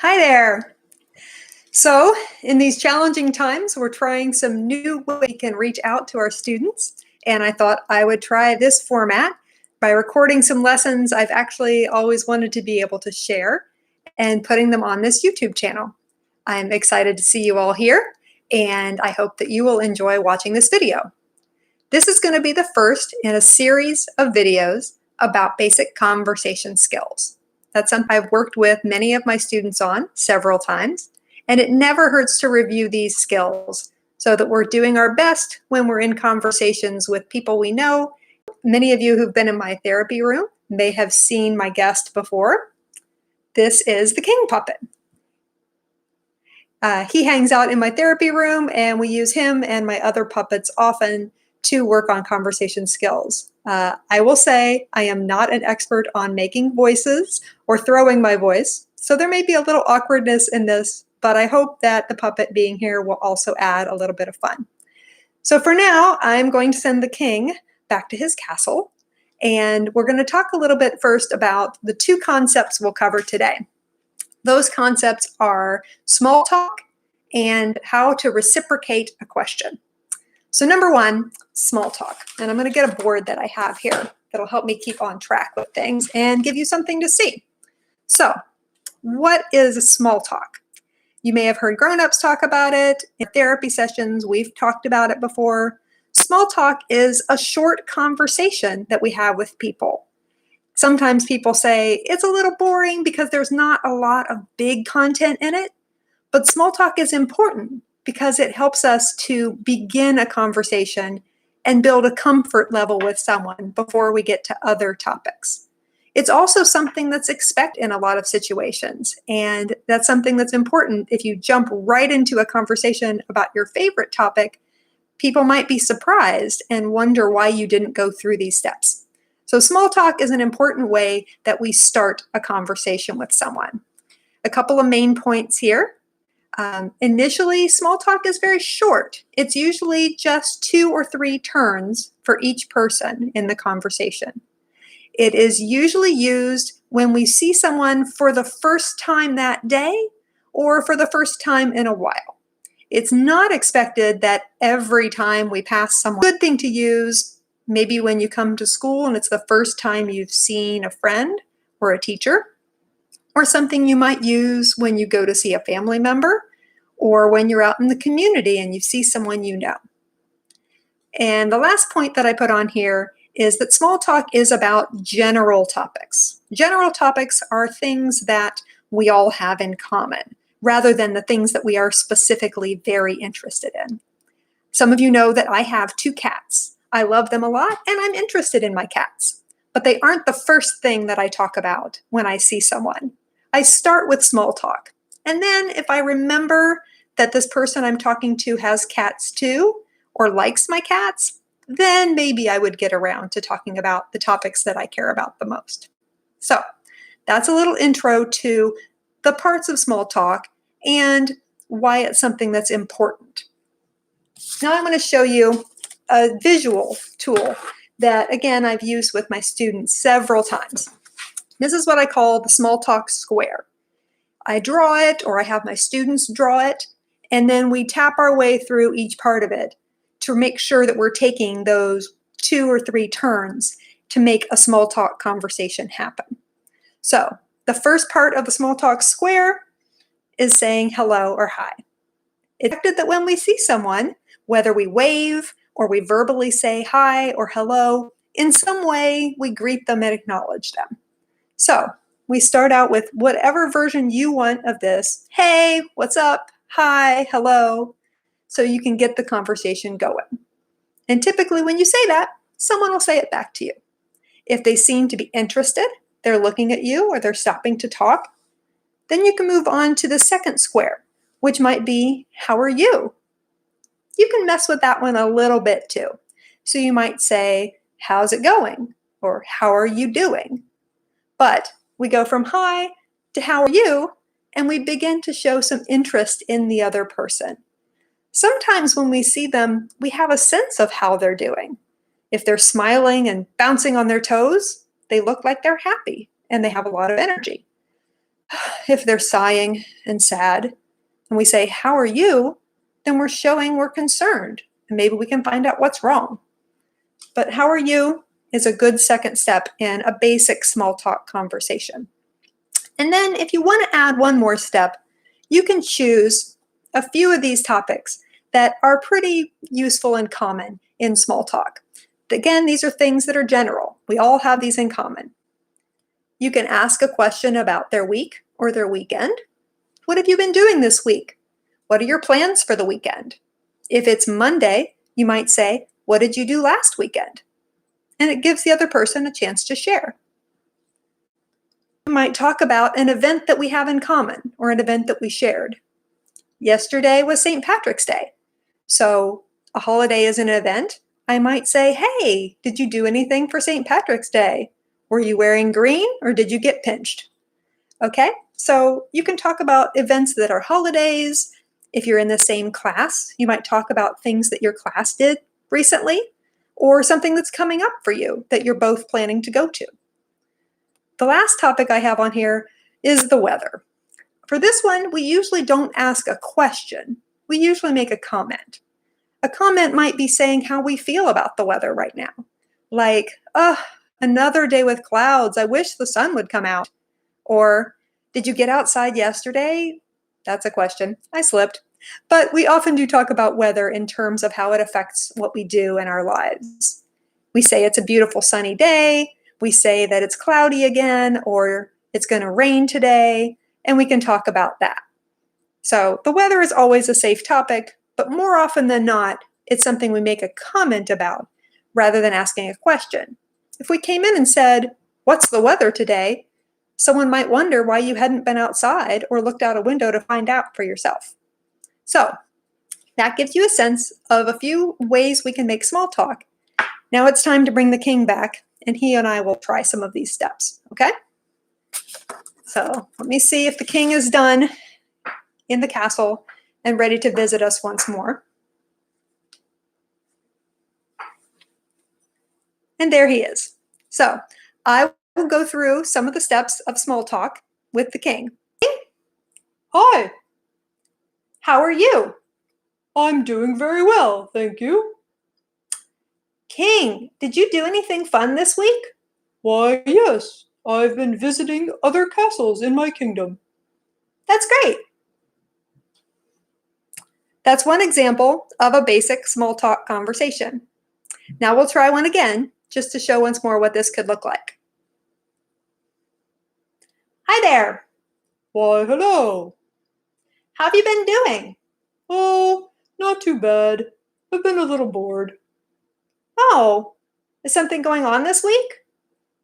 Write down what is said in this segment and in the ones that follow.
Hi there. So, in these challenging times, we're trying some new ways we can reach out to our students. And I thought I would try this format by recording some lessons I've actually always wanted to be able to share and putting them on this YouTube channel. I'm excited to see you all here, and I hope that you will enjoy watching this video. This is going to be the first in a series of videos about basic conversation skills. That's something I've worked with many of my students on several times, and it never hurts to review these skills so that we're doing our best when we're in conversations with people we know. Many of you who've been in my therapy room may have seen my guest before. This is the king puppet. He hangs out in my therapy room, and we use him and my other puppets often to work on conversation skills. I will say I am not an expert on making voices or throwing my voice, so there may be a little awkwardness in this, but I hope that the puppet being here will also add a little bit of fun. So for now, I'm going to send the king back to his castle, and we're going to talk a little bit first about the two concepts we'll cover today. Those concepts are small talk and how to reciprocate a question. So number one, small talk. And I'm going to get a board that I have here that'll help me keep on track with things and give you something to see. So what is small talk? You may have heard grown-ups talk about it. In therapy sessions, we've talked about it before. Small talk is a short conversation that we have with people. Sometimes people say it's a little boring because there's not a lot of big content in it, but small talk is important because it helps us to begin a conversation and build a comfort level with someone before we get to other topics. It's also something that's expected in a lot of situations, and that's something that's important. If you jump right into a conversation about your favorite topic, people might be surprised and wonder why you didn't go through these steps. So small talk is an important way that we start a conversation with someone. A couple of main points here. Initially, small talk is very short. It's usually just 2 or 3 turns for each person in the conversation. It is usually used when we see someone for the first time that day or for the first time in a while. It's not expected that every time we pass someone. Good thing to use maybe when you come to school and it's the first time you've seen a friend or a teacher, or something you might use when you go to see a family member or when you're out in the community and you see someone you know. And the last point that I put on here is that small talk is about general topics. General topics are things that we all have in common, rather than the things that we are specifically very interested in. Some of you know that I have 2 cats. I love them a lot, and I'm interested in my cats. But they aren't the first thing that I talk about when I see someone. I start with small talk. And then if I remember that this person I'm talking to has cats too, or likes my cats, then maybe I would get around to talking about the topics that I care about the most. So that's a little intro to the parts of small talk and why it's something that's important. Now I'm going to show you a visual tool that, again, I've used with my students several times. This is what I call the small talk square. I draw it, or I have my students draw it, and then we tap our way through each part of it to make sure that we're taking those 2 or 3 turns to make a small talk conversation happen. So the first part of the small talk square is saying hello or hi. It's expected that when we see someone, whether we wave or we verbally say hi or hello, in some way we greet them and acknowledge them. So we start out with whatever version you want of this. Hey, what's up? Hi, hello. So you can get the conversation going. And typically when you say that, someone will say it back to you. If they seem to be interested, they're looking at you or they're stopping to talk, then you can move on to the second square, which might be, how are you? You can mess with that one a little bit too. So you might say, how's it going? Or how are you doing? But we go from hi to how are you, and we begin to show some interest in the other person. Sometimes when we see them, we have a sense of how they're doing. If they're smiling and bouncing on their toes, they look like they're happy and they have a lot of energy. If they're sighing and sad, and we say, "How are you?" then we're showing we're concerned, and maybe we can find out what's wrong. But "How are you?" is a good second step in a basic small talk conversation. And then if you want to add one more step, you can choose a few of these topics that are pretty useful and common in small talk. Again, these are things that are general. We all have these in common. You can ask a question about their week or their weekend. What have you been doing this week? What are your plans for the weekend? If it's Monday, you might say, "What did you do last weekend?" And it gives the other person a chance to share. We might talk about an event that we have in common or an event that we shared. Yesterday was St. Patrick's Day. So a holiday is an event. I might say, "Hey, did you do anything for St. Patrick's Day? Were you wearing green or did you get pinched?" Okay, so you can talk about events that are holidays. If you're in the same class, you might talk about things that your class did recently or something that's coming up for you that you're both planning to go to. The last topic I have on here is the weather. For this one, we usually don't ask a question. We usually make a comment. A comment might be saying how we feel about the weather right now. Like, "Oh, another day with clouds. I wish the sun would come out." Or, "Did you get outside yesterday?" That's a question. I slipped. But we often do talk about weather in terms of how it affects what we do in our lives. We say it's a beautiful sunny day. We say that it's cloudy again, or it's going to rain today, and we can talk about that. So the weather is always a safe topic, but more often than not, it's something we make a comment about rather than asking a question. If we came in and said, "What's the weather today?" someone might wonder why you hadn't been outside or looked out a window to find out for yourself. So that gives you a sense of a few ways we can make small talk. Now it's time to bring the king back, and he and I will try some of these steps, okay? So let me see if the king is done in the castle and ready to visit us once more. And there he is. So I will go through some of the steps of small talk with the king. Hi, how are you? I'm doing very well, thank you. King, did you do anything fun this week? Why, yes, I've been visiting other castles in my kingdom. That's great. That's one example of a basic small talk conversation. Now we'll try one again, just to show once more what this could look like. Hi there. Why, hello. How have you been doing? Oh, not too bad. I've been a little bored. Oh, is something going on this week?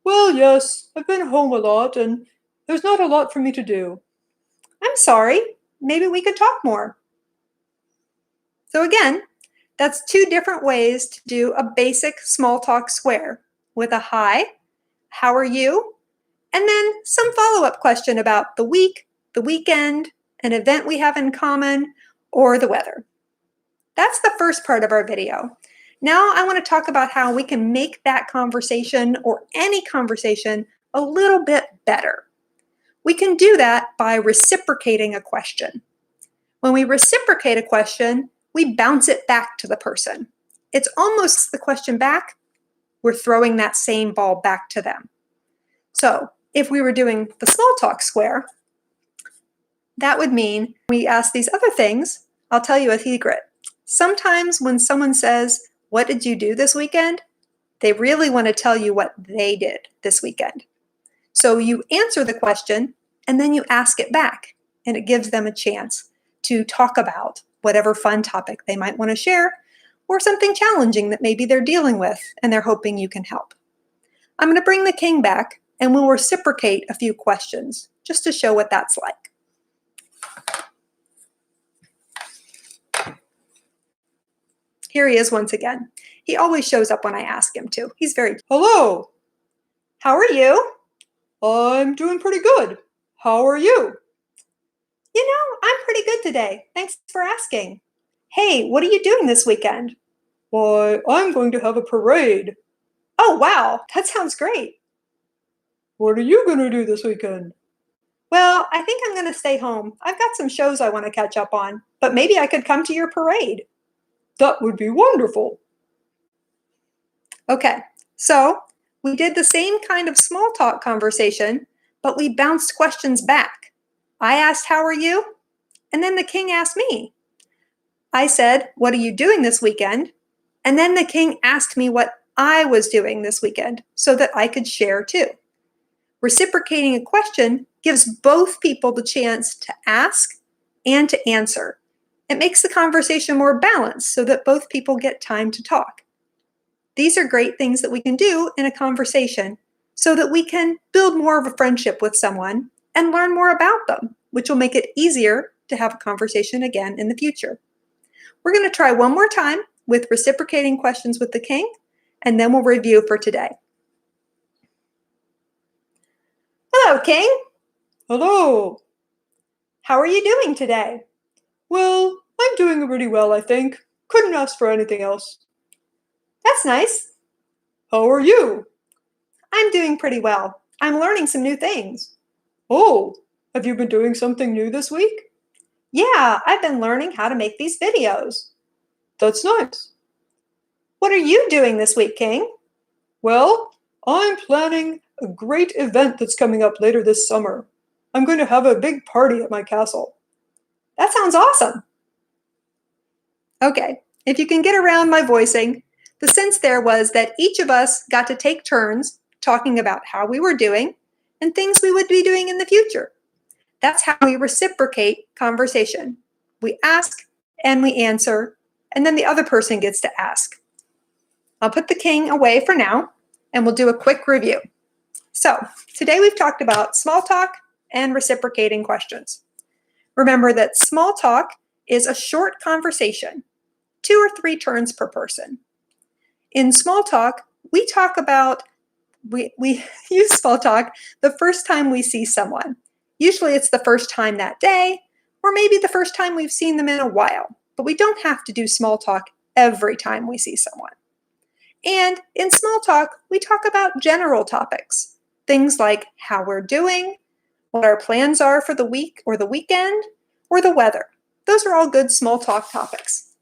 Well, yes, I've been home a lot and there's not a lot for me to do. I'm sorry. Maybe we could talk more. So again, that's two different ways to do a basic small talk square with a hi, how are you? And then some follow-up question about the week, the weekend, an event we have in common, or the weather. That's the first part of our video. Now I want to talk about how we can make that conversation or any conversation a little bit better. We can do that by reciprocating a question. When we reciprocate a question, we bounce it back to the person. It's almost the question back. We're throwing that same ball back to them. So if we were doing the small talk square, that would mean we ask these other things. I'll tell you a secret. Sometimes when someone says, "What did you do this weekend?" they really want to tell you what they did this weekend. So you answer the question and then you ask it back, and it gives them a chance to talk about whatever fun topic they might want to share or something challenging that maybe they're dealing with and they're hoping you can help. I'm going to bring the king back and we'll reciprocate a few questions just to show what that's like. Here he is once again. He always shows up when I ask him to. He's very, "Hello, how are you?" "I'm doing pretty good. How are you?" I'm pretty good today. Thanks for asking." "Hey, what are you doing this weekend?" "Why, I'm going to have a parade." "Oh, wow, that sounds great." "What are you going to do this weekend?" Well, I think I'm going to stay home. I've got some shows I want to catch up on, but maybe I could come to your parade. That would be wonderful. Okay, so we did the same kind of small talk conversation, but we bounced questions back. I asked, "How are you?" And then the king asked me. I said, "What are you doing this weekend?" And then the king asked me what I was doing this weekend so that I could share too. Reciprocating a question gives both people the chance to ask and to answer. It makes the conversation more balanced so that both people get time to talk. These are great things that we can do in a conversation so that we can build more of a friendship with someone and learn more about them, which will make it easier to have a conversation again in the future. We're going to try one more time with reciprocating questions with the king, and then we'll review for today. Hello, King. Hello. How are you doing today? Well, I'm doing pretty well, I think. Couldn't ask for anything else. That's nice. How are you? I'm doing pretty well. I'm learning some new things. Oh, have you been doing something new this week? Yeah, I've been learning how to make these videos. That's nice. What are you doing this week, King? Well, I'm planning a great event that's coming up later this summer. I'm going to have a big party at my castle. That sounds awesome. Okay, if you can get around my voicing, the sense there was that each of us got to take turns talking about how we were doing and things we would be doing in the future. That's how we reciprocate conversation. We ask and we answer, and then the other person gets to ask. I'll put the king away for now, and we'll do a quick review. So, today we've talked about small talk and reciprocating questions. Remember that small talk is a short conversation, 2 or 3 turns per person. In small talk, we use small talk the first time we see someone. Usually it's the first time that day, or maybe the first time we've seen them in a while, but we don't have to do small talk every time we see someone. And in small talk, we talk about general topics, things like how we're doing, what our plans are for the week or the weekend, or the weather. Those are all good small talk topics.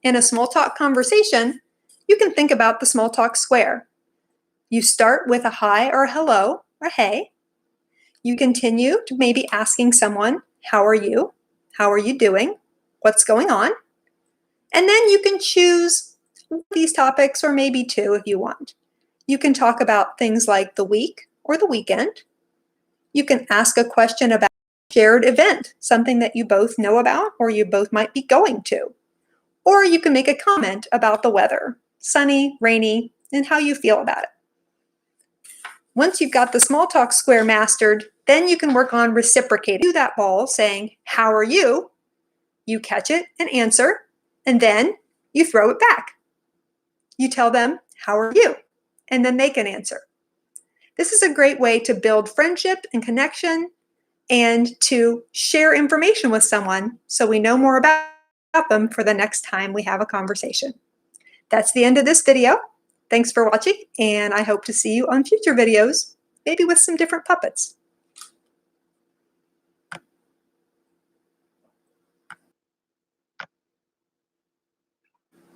In a small talk conversation, you can think about the small talk square. You start with a hi or a hello or hey. You continue to maybe asking someone, how are you? How are you doing? What's going on? And then you can choose these topics or maybe 2 if you want. You can talk about things like the week or the weekend. You can ask a question about a shared event, something that you both know about or you both might be going to. Or you can make a comment about the weather, sunny, rainy, and how you feel about it. Once you've got the small talk square mastered, then you can work on reciprocating. Do that ball saying, how are you? You catch it and answer, and then you throw it back. You tell them, how are you? And then they can answer. This is a great way to build friendship and connection and to share information with someone so we know more about them for the next time we have a conversation. That's the end of this video. Thanks for watching, and I hope to see you on future videos, maybe with some different puppets.